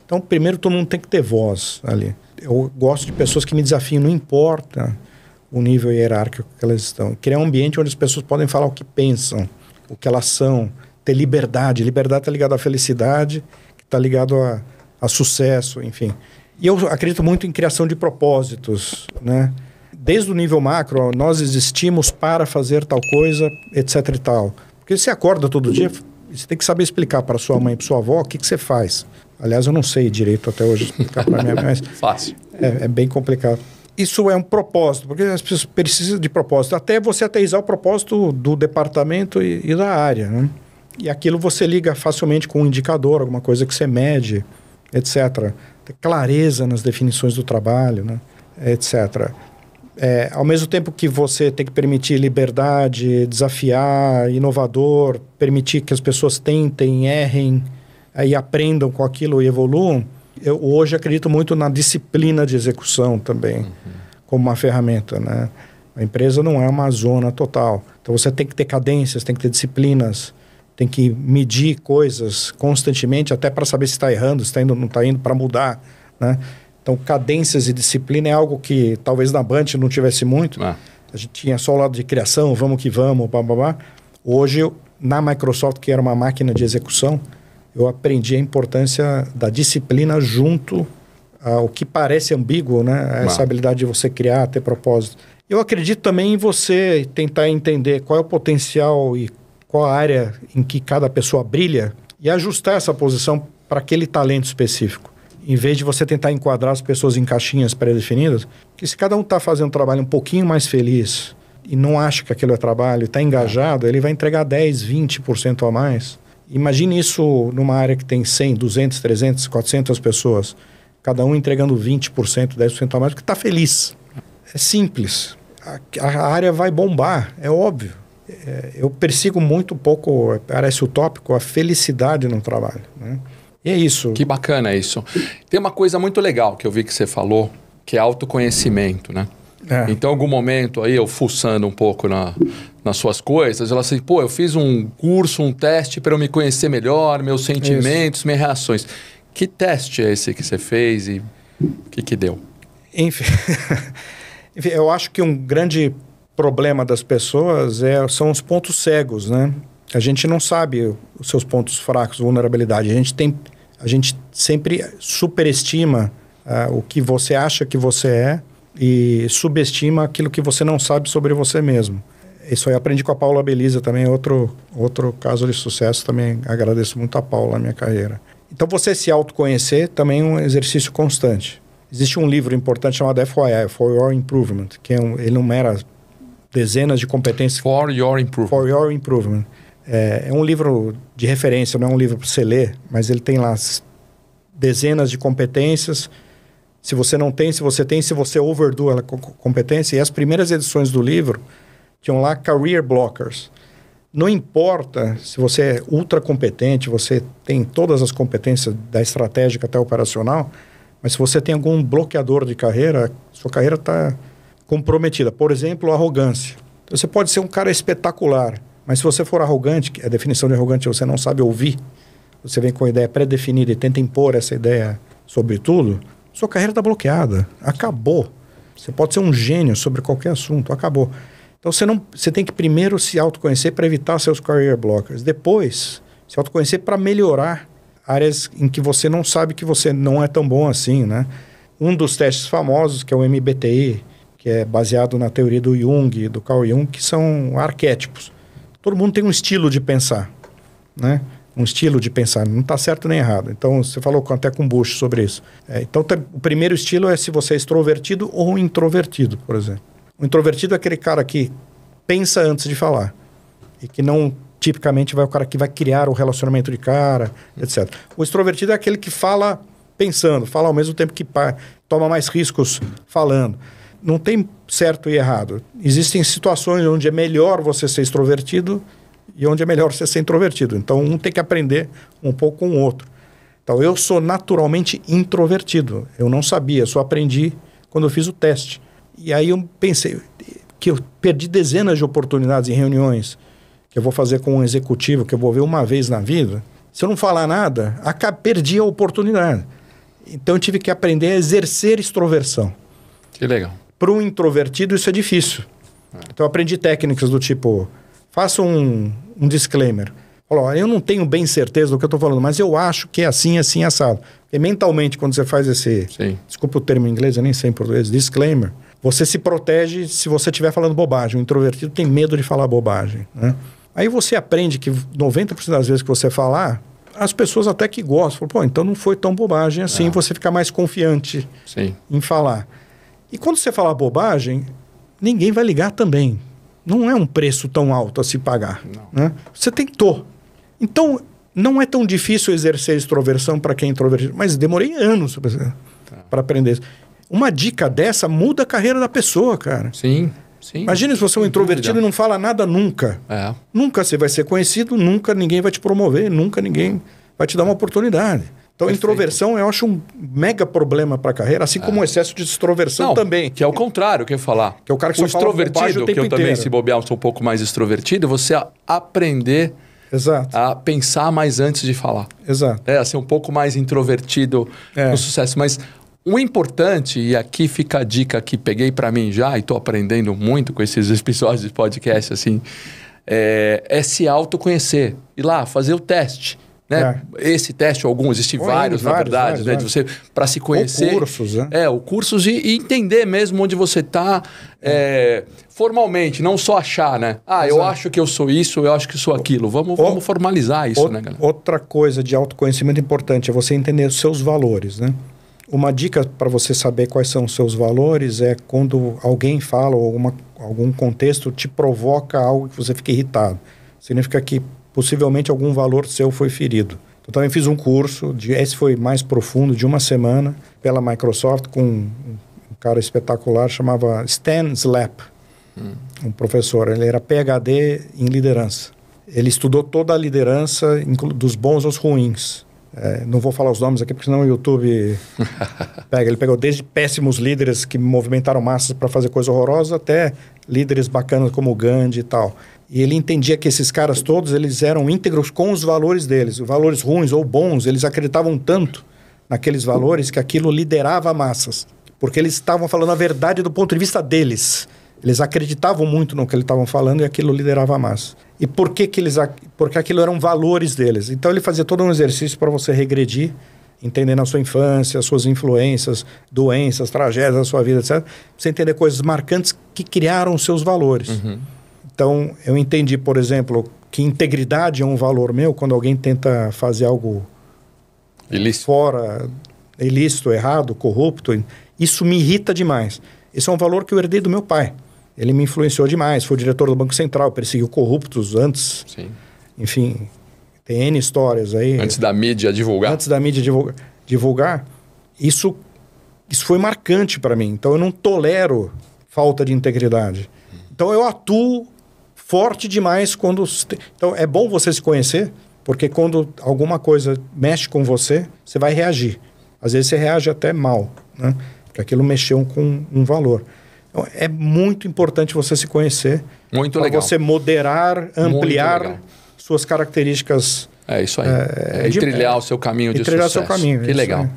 Então, primeiro, todo mundo tem que ter voz ali. Eu gosto de pessoas que me desafiam, não importa o nível hierárquico que elas estão. Criar um ambiente onde as pessoas podem falar o que pensam, o que elas são, ter liberdade. Liberdade está ligada à felicidade, que está ligado a sucesso, enfim. E eu acredito muito em criação de propósitos, né? Desde o nível macro, nós existimos para fazer tal coisa, etc e tal. Porque você acorda todo dia, você tem que saber explicar para sua mãe e para sua avó o que você faz. Aliás, eu não sei direito até hoje explicar para minha mãe, mas Fácil. É bem complicado. Isso é um propósito, porque as pessoas precisam de propósito, até você aterrissar o propósito do departamento e da área, né? E aquilo você liga facilmente com um indicador, alguma coisa que você mede, etc. Ter clareza nas definições do trabalho, né? Etc. Ao mesmo tempo que você tem que permitir liberdade, desafiar, inovador, permitir que as pessoas tentem, errem, aí aprendam com aquilo e evoluam, eu hoje acredito muito na disciplina de execução também, como uma ferramenta, né? A empresa não é uma zona total. Então você tem que ter cadências, tem que ter disciplinas, tem que medir coisas constantemente, até para saber se está errando, se está indo ou não está indo, para mudar, né? Então, cadências e disciplina é algo que talvez na Band não tivesse muito. A gente tinha só o lado de criação, vamos que vamos, blá, blá, blá. Hoje, na Microsoft, que era uma máquina de execução, eu aprendi a importância da disciplina junto ao que parece ambíguo, né? Essa habilidade de você criar, ter propósito. Eu acredito também em você tentar entender qual é o potencial e qual a área em que cada pessoa brilha e ajustar essa posição para aquele talento específico. Em vez de você tentar enquadrar as pessoas em caixinhas pré-definidas, que se cada um está fazendo um trabalho um pouquinho mais feliz e não acha que aquilo é trabalho, está engajado, ele vai entregar 10, 20% a mais. Imagine isso numa área que tem 100, 200, 300, 400 pessoas, cada um entregando 20%, 10% a mais, porque está feliz. É simples. A área vai bombar, é óbvio. Eu persigo muito pouco, parece utópico, a felicidade no trabalho, né? E é isso. Que bacana isso. Tem uma coisa muito legal que eu vi que você falou, que é autoconhecimento, né? Então, em algum momento aí, eu fuçando um pouco nas suas coisas, ela assim, eu fiz um curso, um teste para eu me conhecer melhor, meus sentimentos, minhas reações. Que teste é esse que você fez e o que deu? Enfim, eu acho que um grande problema das pessoas são os pontos cegos, né? A gente não sabe os seus pontos fracos, vulnerabilidade. A gente sempre superestima o que você acha que você é e subestima aquilo que você não sabe sobre você mesmo. Isso aí eu aprendi com a Paula Belisa também, outro caso de sucesso. Também agradeço muito a Paula na minha carreira. Então, você se autoconhecer também é um exercício constante. Existe um livro importante chamado FYI, For Your Improvement, que ele numera dezenas de competências. For Your Improvement. For Your Improvement. É um livro de referência, não é um livro para você ler, mas ele tem lá dezenas de competências. Se você não tem, se você tem, se você overdo a competência. E as primeiras edições do livro tinham lá career blockers. Não importa se você é ultra competente, você tem todas as competências da estratégica até operacional, mas se você tem algum bloqueador de carreira, sua carreira está comprometida. Por exemplo, arrogância. Então, você pode ser um cara espetacular, mas se você for arrogante, a definição de arrogante é você não sabe ouvir, você vem com a ideia pré-definida e tenta impor essa ideia sobre tudo, sua carreira está bloqueada. Acabou. Você pode ser um gênio sobre qualquer assunto. Acabou. Então, você tem que primeiro se autoconhecer para evitar seus career blockers. Depois, se autoconhecer para melhorar áreas em que você não sabe que você não é tão bom assim, né? Um dos testes famosos, que é o MBTI, que é baseado na teoria do Jung, do Carl Jung, que são arquétipos. Todo mundo tem um estilo de pensar, né? Um estilo de pensar, não está certo nem errado. Então, você falou até com o Bush sobre isso. Então, o primeiro estilo é se você é extrovertido ou introvertido, por exemplo. O introvertido é aquele cara que pensa antes de falar e que não, tipicamente, vai o cara que vai criar o relacionamento de cara, etc. O extrovertido é aquele que fala pensando, fala ao mesmo tempo que toma mais riscos falando. Não tem certo e errado. Existem situações onde é melhor você ser extrovertido e onde é melhor você ser introvertido. Então, um tem que aprender um pouco com o outro. Então, eu sou naturalmente introvertido. Eu não sabia, só aprendi quando eu fiz o teste. E aí eu pensei que eu perdi dezenas de oportunidades em reuniões que eu vou fazer com um executivo, que eu vou ver uma vez na vida. Se eu não falar nada, perdi a oportunidade. Então eu tive que aprender a exercer extroversão. Que legal. Para um introvertido isso é difícil. Então eu aprendi técnicas do tipo, faça um disclaimer. Fala, eu não tenho bem certeza do que eu estou falando, mas eu acho que é assim, assim, assado. Porque mentalmente, quando você faz esse... Sim. Desculpa o termo em inglês, eu nem sei em português. Disclaimer. Você se protege se você estiver falando bobagem. O introvertido tem medo de falar bobagem, né? Aí você aprende que 90% das vezes que você falar, as pessoas até que gostam. Falam, pô, então não foi tão bobagem assim. Você fica mais confiante em falar. E quando você falar bobagem, ninguém vai ligar também. Não é um preço tão alto a se pagar. Né? Você tentou. Então, não é tão difícil exercer extroversão para quem é introvertido, mas demorei anos para aprender isso. Uma dica dessa muda a carreira da pessoa, cara. Sim. Imagina se você é um introvertido e não fala nada nunca. Nunca você vai ser conhecido, nunca ninguém vai te promover, nunca ninguém vai te dar uma oportunidade. Então, a introversão eu acho um mega problema para a carreira, assim como o excesso de extroversão também. Que é o contrário, que eu ia falar. Que é o cara que só fala bobagem o tempo que eu inteiro. também, se bobear, sou um pouco mais extrovertido, você aprender a pensar mais antes de falar. Exato. A ser um pouco mais introvertido no sucesso. Mas o importante, e aqui fica a dica que peguei para mim já, e estou aprendendo muito com esses episódios de podcast, assim, é se autoconhecer. Ir lá, fazer o teste. Né? Esse teste, existem vários, na verdade, vários. De você para se conhecer. Ou cursos, né? Ou cursos e entender mesmo onde você está formalmente, não só achar, né? Eu acho que eu sou isso, eu acho que sou aquilo. Vamos formalizar isso, né, galera? Outra coisa de autoconhecimento importante é você entender os seus valores, né? Uma dica para você saber quais são os seus valores é quando alguém fala ou algum contexto te provoca algo que você fica irritado. Significa que possivelmente algum valor seu foi ferido. Eu também fiz um curso, esse foi mais profundo, de uma semana, pela Microsoft, com um cara espetacular, chamava Stan Slap, um professor. Ele era PhD em liderança. Ele estudou toda a liderança, dos bons aos ruins. Não vou falar os nomes aqui, porque senão o YouTube pega. Ele pegou desde péssimos líderes que movimentaram massas para fazer coisa horrorosa, até líderes bacanas como o Gandhi e tal. E ele entendia que esses caras todos, eles eram íntegros com os valores deles. Os valores ruins ou bons, eles acreditavam tanto naqueles valores que aquilo liderava massas. Porque eles estavam falando a verdade do ponto de vista deles. Eles acreditavam muito no que eles estavam falando e aquilo liderava a massa. E por que porque aquilo eram valores deles. Então ele fazia todo um exercício para você regredir, entendendo a sua infância, as suas influências, doenças, tragédias da sua vida, etc. Pra você entender coisas marcantes que criaram os seus valores. Então, eu entendi, por exemplo, que integridade é um valor meu quando alguém tenta fazer algo ilícito, errado, corrupto. Isso me irrita demais. Esse é um valor que eu herdei do meu pai. Ele me influenciou demais. Foi o diretor do Banco Central, perseguiu corruptos antes. Sim. Enfim, tem N histórias aí. Antes da mídia divulgar. Antes da mídia divulgar. Isso foi marcante para mim. Então, eu não tolero falta de integridade. Então, eu atuo forte demais quando... Então, é bom você se conhecer, porque quando alguma coisa mexe com você, você vai reagir. Às vezes, você reage até mal, né? Porque aquilo mexeu com um valor. Então, é muito importante você se conhecer. Muito legal. Para você moderar, ampliar suas características. É isso aí. E trilhar o seu caminho de sucesso. Trilhar o seu caminho. Que legal.